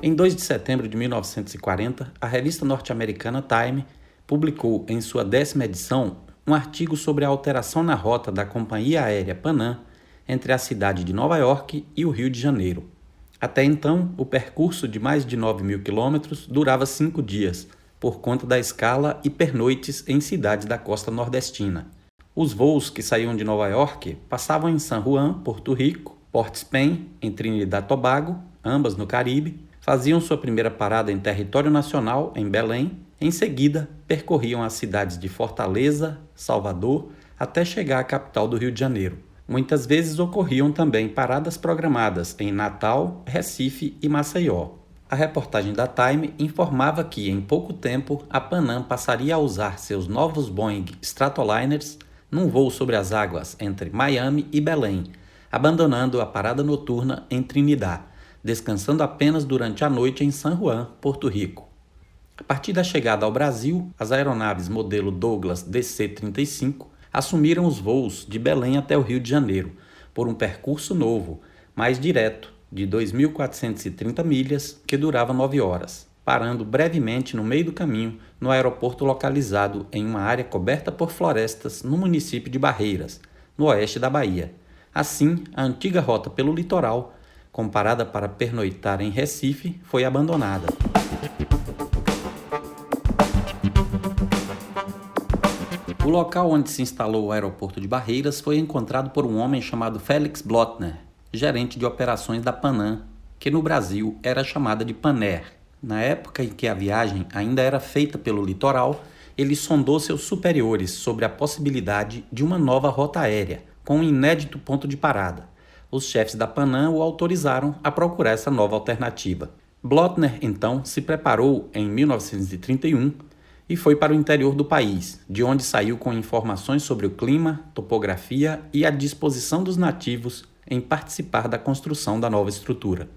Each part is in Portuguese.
Em 2 de setembro de 1940, a revista norte-americana Time publicou em sua 10ª edição um artigo sobre a alteração na rota da companhia aérea Panam entre a cidade de Nova York e o Rio de Janeiro. Até então, o percurso de mais de 9.000 quilômetros durava 5 dias, por conta da escala e pernoites em cidades da costa nordestina. Os voos que saíam de Nova York passavam em San Juan, Porto Rico, Port Spain, em Trinidad e Tobago, ambas no Caribe, faziam sua primeira parada em território nacional, em Belém. Em seguida, percorriam as cidades de Fortaleza, Salvador, até chegar à capital do Rio de Janeiro. Muitas vezes ocorriam também paradas programadas em Natal, Recife e Maceió. A reportagem da Time informava que, em pouco tempo, a Panam passaria a usar seus novos Boeing Stratoliners num voo sobre as águas entre Miami e Belém, abandonando a parada noturna em Trinidad, descansando apenas durante a noite em San Juan, Porto Rico. A partir da chegada ao Brasil, as aeronaves modelo Douglas DC-35 assumiram os voos de Belém até o Rio de Janeiro, por um percurso novo, mais direto, de 2.430 milhas, que durava 9 horas, parando brevemente no meio do caminho no aeroporto localizado em uma área coberta por florestas no município de Barreiras, no oeste da Bahia. Assim, a antiga rota pelo litoral, comparada para pernoitar em Recife, foi abandonada. O local onde se instalou o aeroporto de Barreiras foi encontrado por um homem chamado Felix Blotner, gerente de operações da Panam, que no Brasil era chamada de Panair. Na época em que a viagem ainda era feita pelo litoral, ele sondou seus superiores sobre a possibilidade de uma nova rota aérea, com um inédito ponto de parada. Os chefes da Panam o autorizaram a procurar essa nova alternativa. Blotner, então, se preparou em 1931 e foi para o interior do país, de onde saiu com informações sobre o clima, topografia e a disposição dos nativos em participar da construção da nova estrutura.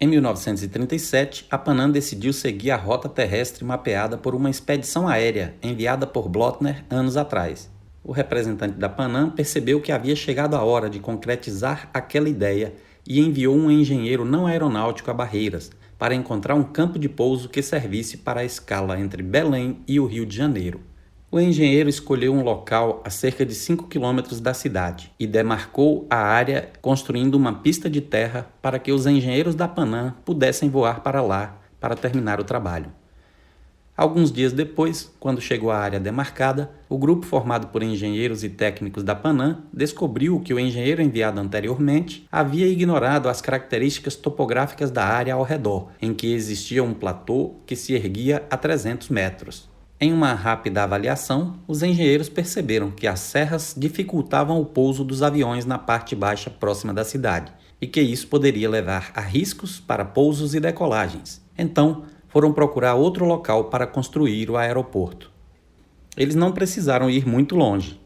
Em 1937, a Panam decidiu seguir a rota terrestre mapeada por uma expedição aérea enviada por Blotner anos atrás. O representante da Panam percebeu que havia chegado a hora de concretizar aquela ideia e enviou um engenheiro não aeronáutico a Barreiras para encontrar um campo de pouso que servisse para a escala entre Belém e o Rio de Janeiro. O engenheiro escolheu um local a cerca de 5 quilômetros da cidade e demarcou a área construindo uma pista de terra para que os engenheiros da Panam pudessem voar para lá para terminar o trabalho. Alguns dias depois, quando chegou à área demarcada, o grupo formado por engenheiros e técnicos da Panam descobriu que o engenheiro enviado anteriormente havia ignorado as características topográficas da área ao redor, em que existia um platô que se erguia a 300 metros. Em uma rápida avaliação, os engenheiros perceberam que as serras dificultavam o pouso dos aviões na parte baixa próxima da cidade, e que isso poderia levar a riscos para pousos e decolagens. Então, foram procurar outro local para construir o aeroporto. Eles não precisaram ir muito longe.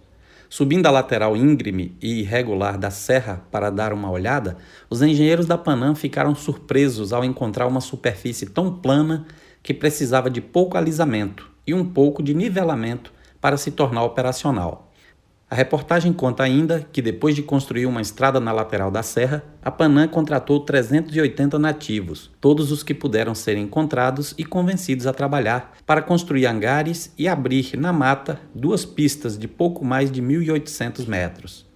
Subindo a lateral íngreme e irregular da serra para dar uma olhada, os engenheiros da Panam ficaram surpresos ao encontrar uma superfície tão plana que precisava de pouco alisamento e um pouco de nivelamento para se tornar operacional. A reportagem conta ainda que, depois de construir uma estrada na lateral da serra, a Panam contratou 380 nativos, todos os que puderam ser encontrados e convencidos a trabalhar, para construir hangares e abrir na mata 2 pistas de pouco mais de 1.800 metros.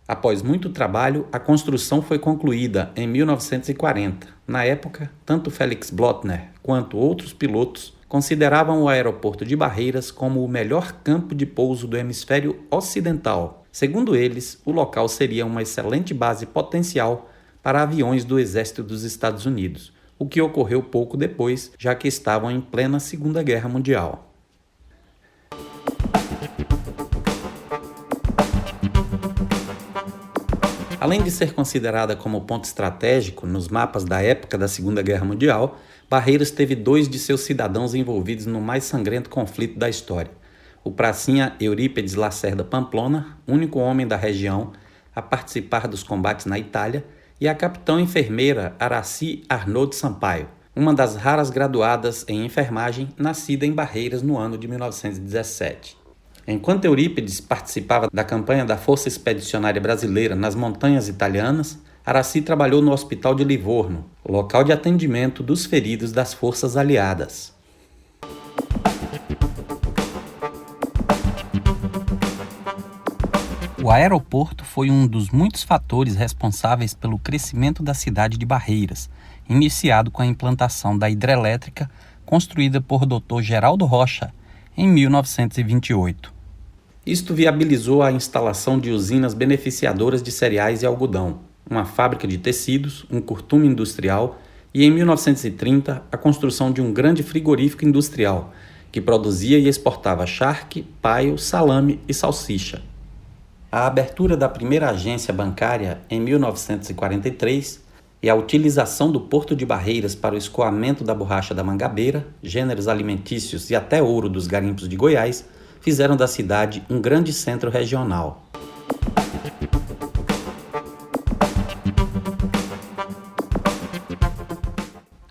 Após muito trabalho, a construção foi concluída em 1940. Na época, tanto Felix Blotner quanto outros pilotos consideravam o aeroporto de Barreiras como o melhor campo de pouso do hemisfério ocidental. Segundo eles, o local seria uma excelente base potencial para aviões do Exército dos Estados Unidos, o que ocorreu pouco depois, já que estavam em plena Segunda Guerra Mundial. Além de ser considerada como ponto estratégico nos mapas da época da Segunda Guerra Mundial, Barreiras teve 2 de seus cidadãos envolvidos no mais sangrento conflito da história. O pracinha Eurípides Lacerda Pamplona, único homem da região a participar dos combates na Itália, e a capitã enfermeira Araci Arnaud Sampaio, uma das raras graduadas em enfermagem nascida em Barreiras no ano de 1917. Enquanto Eurípides participava da campanha da Força Expedicionária Brasileira nas montanhas italianas, Aracy trabalhou no Hospital de Livorno, local de atendimento dos feridos das forças aliadas. O aeroporto foi um dos muitos fatores responsáveis pelo crescimento da cidade de Barreiras, iniciado com a implantação da hidrelétrica construída por Dr. Geraldo Rocha em 1928. Isto viabilizou a instalação de usinas beneficiadoras de cereais e algodão, uma fábrica de tecidos, um curtume industrial e, em 1930, a construção de um grande frigorífico industrial que produzia e exportava charque, paio, salame e salsicha. A abertura da primeira agência bancária em 1943 e a utilização do Porto de Barreiras para o escoamento da borracha da mangabeira, gêneros alimentícios e até ouro dos garimpos de Goiás fizeram da cidade um grande centro regional.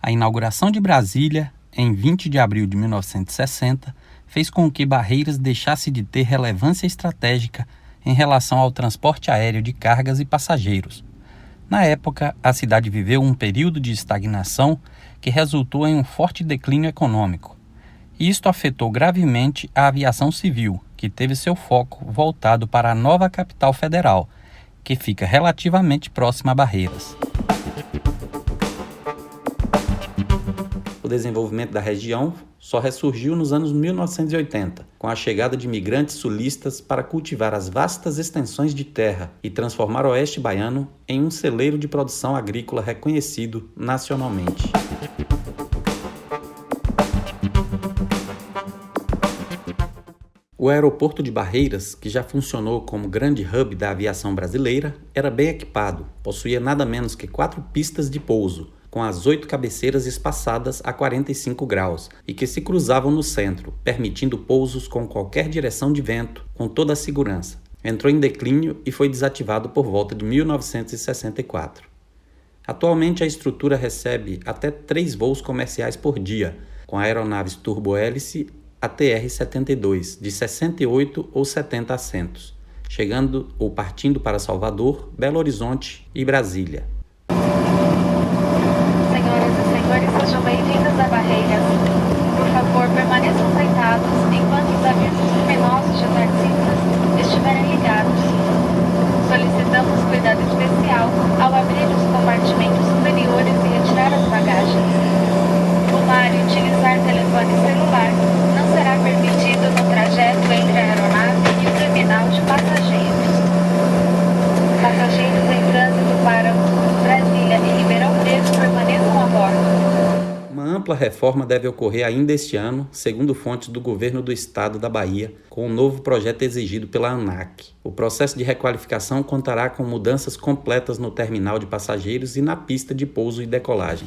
A inauguração de Brasília, em 20 de abril de 1960, fez com que Barreiras deixasse de ter relevância estratégica em relação ao transporte aéreo de cargas e passageiros. Na época, a cidade viveu um período de estagnação que resultou em um forte declínio econômico. E isto afetou gravemente a aviação civil, que teve seu foco voltado para a nova capital federal, que fica relativamente próxima a Barreiras. O desenvolvimento da região só ressurgiu nos anos 1980, com a chegada de imigrantes sulistas para cultivar as vastas extensões de terra e transformar o Oeste Baiano em um celeiro de produção agrícola reconhecido nacionalmente. O aeroporto de Barreiras, que já funcionou como grande hub da aviação brasileira, era bem equipado, possuía nada menos que 4 pistas de pouso, com as 8 cabeceiras espaçadas a 45 graus e que se cruzavam no centro, permitindo pousos com qualquer direção de vento, com toda a segurança. Entrou em declínio e foi desativado por volta de 1964. Atualmente a estrutura recebe até 3 voos comerciais por dia, com aeronaves turbohélice ATR-72, de 68 ou 70 assentos, chegando ou partindo para Salvador, Belo Horizonte e Brasília. Sejam bem-vindos a Barreiras. Por favor, permaneçam sentados enquanto os avisos luminosos de taxistas estiverem ligados. Solicitamos cuidado especial ao abrir os compartimentos superiores e retirar as bagagens. Fumar e utilizar telefone celular não será permitido no trajeto entre a aeronave e o terminal de passageiros. Passageiros em trânsito para Brasília e Ribeirão Preto permaneçam a bordo. Uma ampla reforma deve ocorrer ainda este ano, segundo fontes do governo do estado da Bahia, com um novo projeto exigido pela ANAC. O processo de requalificação contará com mudanças completas no terminal de passageiros e na pista de pouso e decolagem.